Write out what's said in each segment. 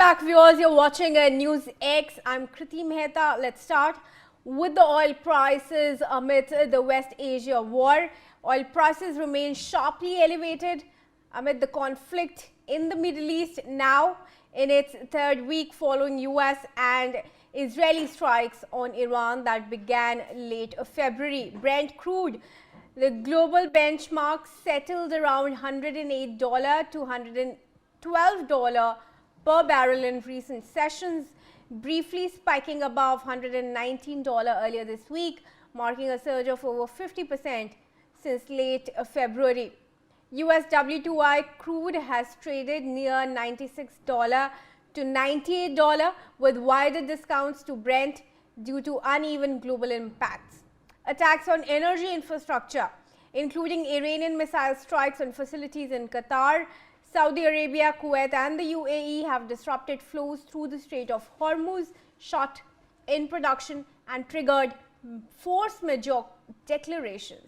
back, viewers. You're watching NewsX. I'm Kriti Mehta. Let's start with the oil prices amid the West Asia war. Oil prices remain sharply elevated amid the conflict in the Middle East, now in its third week following US and Israeli strikes on Iran that began late February. Brent crude, the global benchmark, settled around $108 to $112 per barrel in recent sessions, briefly spiking above $119 earlier this week, marking a surge of over 50% since late February. US WTI crude has traded near $96 to $98 with wider discounts to Brent due to uneven global impacts. Attacks on energy infrastructure, including Iranian missile strikes on facilities in Qatar, Saudi Arabia, Kuwait and the UAE, have disrupted flows through the Strait of Hormuz, shut in production and triggered force majeure declarations.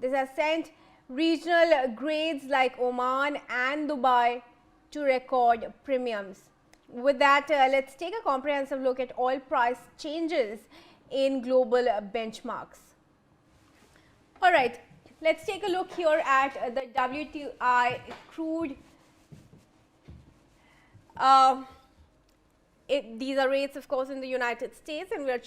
This has sent regional grades like Oman and Dubai to record premiums. With that, let's take a comprehensive look at oil price changes in global benchmarks. All right, let's take a look here at the WTI crude. These are rates, of course, in the United States, and we are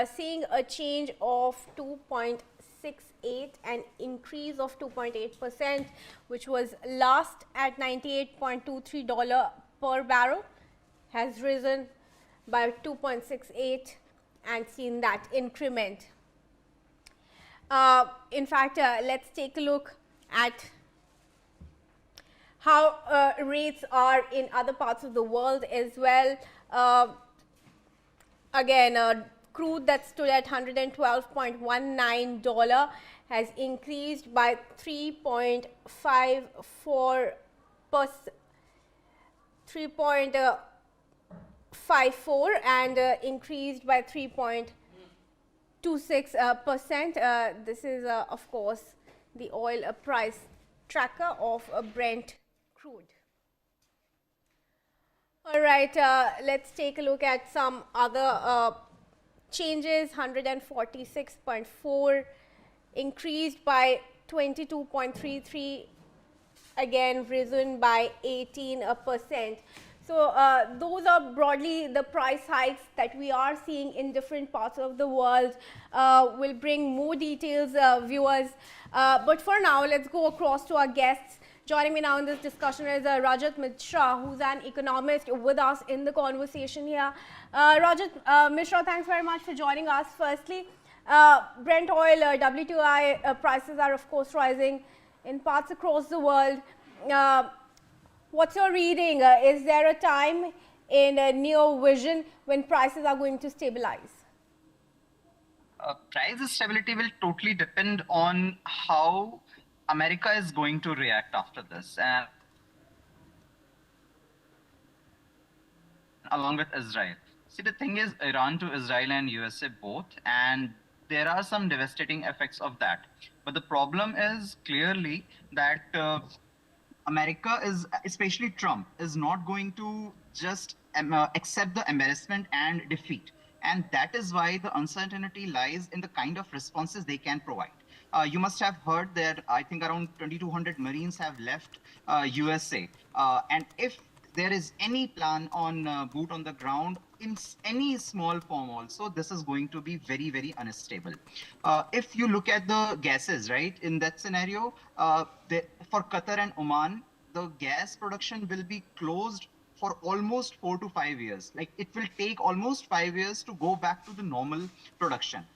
seeing a change of 2.68, an increase of 2.8%, which was last at $98.23 per barrel, has risen by 2.68 and seen that increment. In fact, let's take a look at how rates are in other parts of the world as well. Again, crude that stood at $112.19 has increased by 3.54%, 3.54 and increased by 3.26%. This is, of course, the oil price tracker of Brent crude. All right, let's take a look at some other changes. 146.4 increased by 22.33, again risen by 18%. So those are broadly the price hikes that we are seeing in different parts of the world. We'll bring more details, viewers. But for now, let's go across to our guests. Joining me now in this discussion is Rajat Mishra, who's an economist with us in the conversation here. Rajat Mishra, thanks very much for joining us. Firstly, Brent oil, WTI prices are, of course, rising in parts across the world. What's your reading? Is there a time in near vision when prices are going to stabilize? Price stability will totally depend on how America is going to react after this, and along with Israel. See, the thing is, Iran to Israel and USA both, and there are some devastating effects of that. But the problem is clearly that America is, especially Trump, is not going to just accept the embarrassment and defeat. And that is why the uncertainty lies in the kind of responses they can provide. You must have heard that I think around 2,200 Marines have left USA. And if there is any plan on boot on the ground in any small form also, this is going to be very, very unstable. If you look at the gases, right, in that scenario, for Qatar and Oman, the gas production will be closed for almost 4 to 5 years. Like, it will take almost 5 years to go back to the normal production.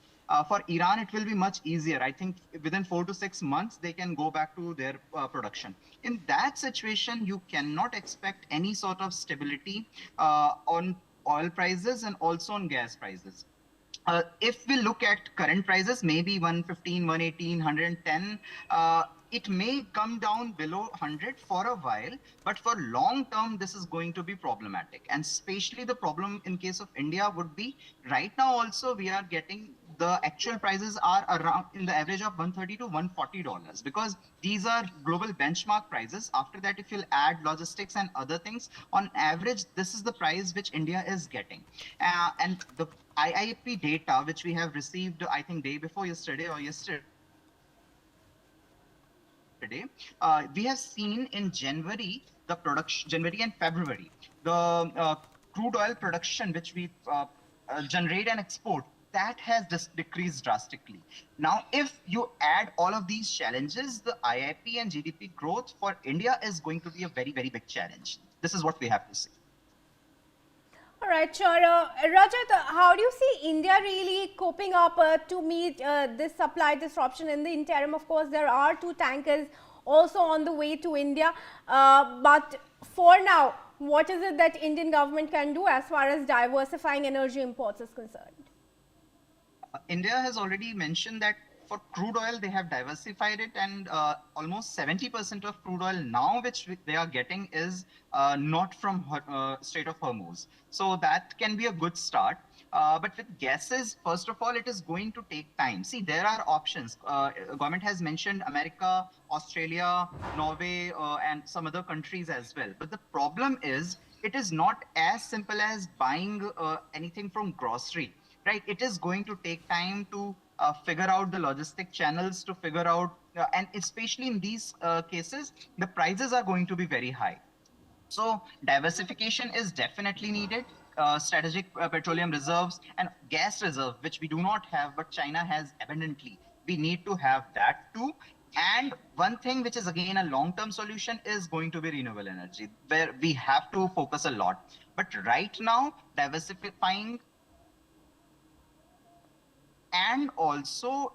For Iran, it will be much easier. I think within 4 to 6 months, they can go back to their production. In that situation, you cannot expect any sort of stability on oil prices and also on gas prices. If we look at current prices, maybe 115, 118, 110, it may come down below 100 for a while, but for long term, this is going to be problematic. And especially the problem in case of India would be, right now also we are getting the actual prices are around in the average of 130 to $140 because these are global benchmark prices. After that, if you'll add logistics and other things, on average, this is the price which India is getting. And the IIP data, which we have received, I think, day before yesterday or yesterday, we have seen in January January and February, the crude oil production which we generate and export, that has decreased drastically. Now, if you add all of these challenges, the IIP and GDP growth for India is going to be a very, very big challenge. This is what we have to say. All right, sure. Rajat, how do you see India really coping up to meet this supply disruption in the interim? Of course, there are two tankers also on the way to India. But for now, what is it that Indian government can do as far as diversifying energy imports is concerned? India has already mentioned that for crude oil, they have diversified it, and almost 70% of crude oil now, which they are getting, is not from Strait of Hormuz. So that can be a good start. But with gases, first of all, it is going to take time. See, there are options. Government has mentioned America, Australia, Norway, and some other countries as well. But the problem is, it is not as simple as buying anything from grocery, right? It is going to take time to figure out the logistic channels, to figure out, and especially in these cases, the prices are going to be very high. So diversification is definitely needed. Strategic petroleum reserves and gas reserve, which we do not have, but China has abundantly. We need to have that too. And one thing which is again a long-term solution is going to be renewable energy, where we have to focus a lot. But right now, diversifying and also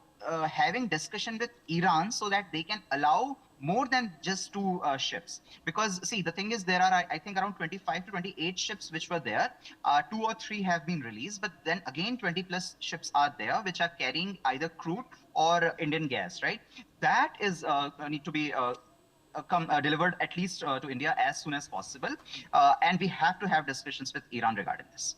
having discussion with Iran so that they can allow more than just two ships. Because see, the thing is, there are I think around 25 to 28 ships which were there. Two or three have been released, but then again 20 plus ships are there which are carrying either crude or Indian gas. Right? That is need to be. Delivered at least to India as soon as possible, and we have to have discussions with Iran regarding this.